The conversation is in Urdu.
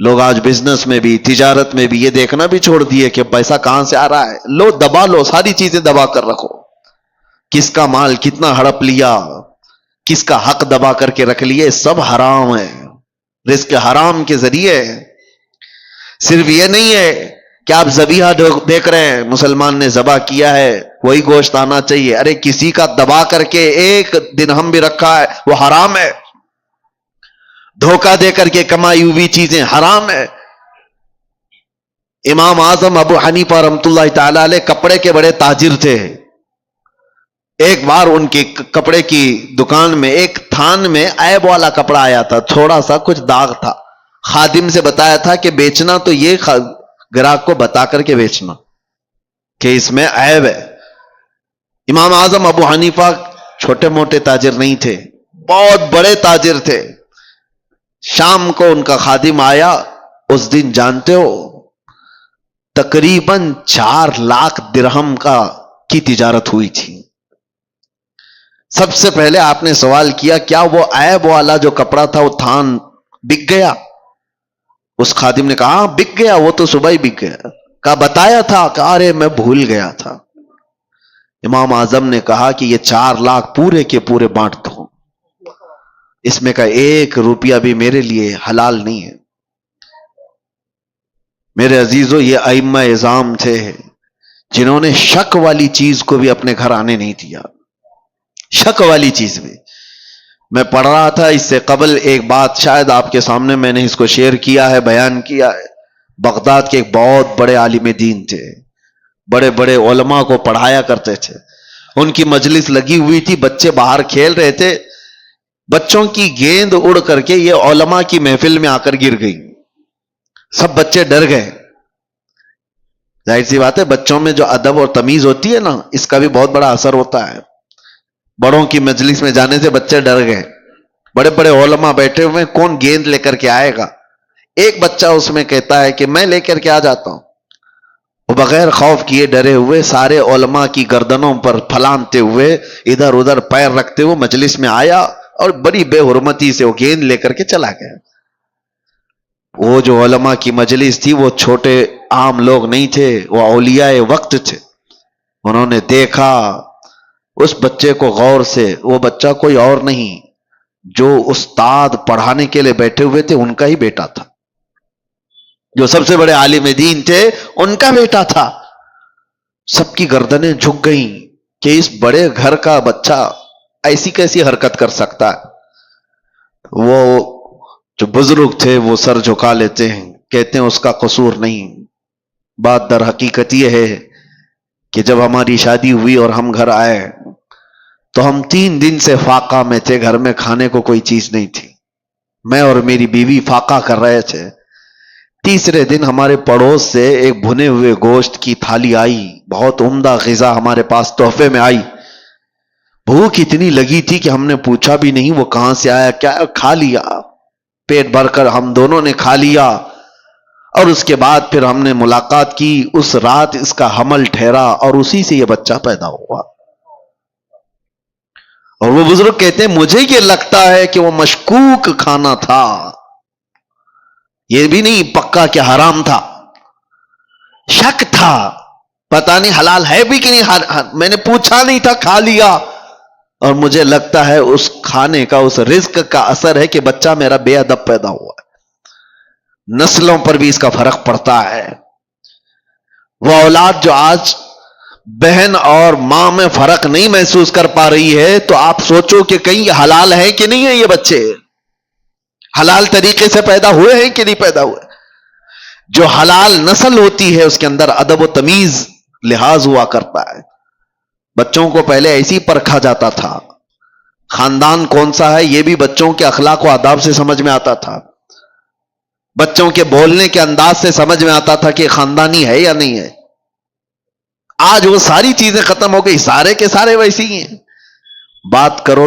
لوگ آج بزنس میں بھی تجارت میں بھی یہ دیکھنا بھی چھوڑ دیے کہ پیسہ کہاں سے آ رہا ہے. لو دبا لو، ساری چیزیں دبا کر رکھو. کس کا مال کتنا ہڑپ لیا، کس کا حق دبا کر کے رکھ لیے، سب حرام ہے. رزق حرام کے ذریعے. صرف یہ نہیں ہے کہ آپ ذبیحہ دیکھ رہے ہیں مسلمان نے ذبح کیا ہے وہی گوشت آنا چاہیے. ارے کسی کا دبا کر کے ایک درہم بھی رکھا ہے وہ حرام ہے. دھوکہ دے کر کے کمائی ہوئی چیزیں حرام ہے. امام اعظم ابو حنیفہ رحمۃ اللہ تعالی علیہ کپڑے کے بڑے تاجر تھے. ایک بار ان کی کپڑے کی دکان میں ایک تھان میں عیب والا کپڑا آیا تھا، تھوڑا سا کچھ داغ تھا. خادم سے بتایا تھا کہ بیچنا تو یہ گراہک کو بتا کر کے بیچنا کہ اس میں عیب ہے. امام اعظم ابو حنیفہ چھوٹے موٹے تاجر نہیں تھے، بہت بڑے تاجر تھے. شام کو ان کا خادم آیا. اس دن جانتے ہو تقریباً 4 لاکھ درہم کی تجارت ہوئی تھی. سب سے پہلے آپ نے سوال کیا کیا وہ عیب والا جو کپڑا تھا وہ تھان بک گیا؟ اس خادم نے کہا بک گیا، وہ تو صبح ہی بک گیا. کہا بتایا تھا؟ کہا ارے میں بھول گیا تھا. امام اعظم نے کہا کہ یہ 4 لاکھ پورے کے پورے بانٹ دو، اس میں کا 1 روپیہ بھی میرے لیے حلال نہیں ہے. میرے عزیزو یہ ائمہ اعظام تھے جنہوں نے شک والی چیز کو بھی اپنے گھر آنے نہیں دیا. شک والی چیز بھی. میں پڑھ رہا تھا اس سے قبل ایک بات، شاید آپ کے سامنے میں نے اس کو شیئر کیا ہے، بیان کیا ہے. بغداد کے ایک بہت بڑے عالم دین تھے، بڑے بڑے علماء کو پڑھایا کرتے تھے. ان کی مجلس لگی ہوئی تھی، بچے باہر کھیل رہے تھے. بچوں کی گیند اڑ کر کے یہ علماء کی محفل میں آ کر گر گئی. سب بچے ڈر گئے. ظاہر سی بات ہے بچوں میں جو ادب اور تمیز ہوتی ہے نا، اس کا بھی بہت بڑا اثر ہوتا ہے. بڑوں کی مجلس میں جانے سے بچے ڈر گئے. بڑے بڑے علماء بیٹھے ہوئے، کون گیند لے کر کے آئے گا؟ ایک بچہ اس میں کہتا ہے کہ میں لے کر کے آ جاتا ہوں. وہ بغیر خوف کیے ڈرے ہوئے سارے علماء کی گردنوں پر پھلانتے ہوئے ادھر ادھر پیر رکھتے ہوئے مجلس میں آیا اور بڑی بے حرمتی سے وہ گیند لے کر کے چلا گیا. وہ جو علماء کی مجلس تھی وہ چھوٹے عام لوگ نہیں تھے، وہ اولیاء وقت تھے. انہوں نے دیکھا اس بچے کو غور سے. وہ بچہ کوئی اور نہیں، جو استاد پڑھانے کے لیے بیٹھے ہوئے تھے ان کا ہی بیٹا تھا. جو سب سے بڑے عالم دین تھے ان کا بیٹا تھا. سب کی گردنیں جھک گئیں کہ اس بڑے گھر کا بچہ ایسی کیسی حرکت کر سکتا ہے. وہ جو بزرگ تھے وہ سر جھکا لیتے ہیں، کہتے ہیں اس کا قصور نہیں. بات در حقیقت یہ ہے کہ جب ہماری شادی ہوئی اور ہم گھر آئے تو ہم 3 دن سے فاقہ میں تھے. گھر میں کھانے کو کوئی چیز نہیں تھی. میں اور میری بیوی فاقہ کر رہے تھے. تیسرے دن ہمارے پڑوس سے ایک بھنے ہوئے گوشت کی تھالی آئی، بہت عمدہ غذا ہمارے پاس تحفے میں آئی. بھوک اتنی لگی تھی کہ ہم نے پوچھا بھی نہیں وہ کہاں سے آیا، کیا کھا لیا. پیٹ بھر کر ہم دونوں نے کھا لیا. اور اس کے بعد پھر ہم نے ملاقات کی. اس رات اس کا حمل ٹھہرا اور اسی سے یہ بچہ پیدا ہوا. اور وہ بزرگ کہتے ہیں مجھے یہ لگتا ہے کہ وہ مشکوک کھانا تھا، یہ بھی نہیں پکا کہ حرام تھا. شک تھا، پتہ نہیں حلال ہے بھی کہ نہیں. میں نے پوچھا نہیں تھا، کھا لیا. اور مجھے لگتا ہے اس کھانے کا، اس رزق کا اثر ہے کہ بچہ میرا بے ادب پیدا ہوا ہے. نسلوں پر بھی اس کا فرق پڑتا ہے. وہ اولاد جو آج بہن اور ماں میں فرق نہیں محسوس کر پا رہی ہے تو آپ سوچو کہ کہیں یہ حلال ہے کہ نہیں ہے. یہ بچے حلال طریقے سے پیدا ہوئے ہیں کہ نہیں پیدا ہوئے. جو حلال نسل ہوتی ہے اس کے اندر ادب و تمیز لحاظ ہوا کرتا ہے. بچوں کو پہلے ایسی پرکھا جاتا تھا. خاندان کون سا ہے یہ بھی بچوں کے اخلاق و آداب سے سمجھ میں آتا تھا. بچوں کے بولنے کے انداز سے سمجھ میں آتا تھا کہ خاندانی ہے یا نہیں ہے. آج وہ ساری چیزیں ختم ہو گئی، سارے کے سارے ویسے ہی ہیں. بات کرو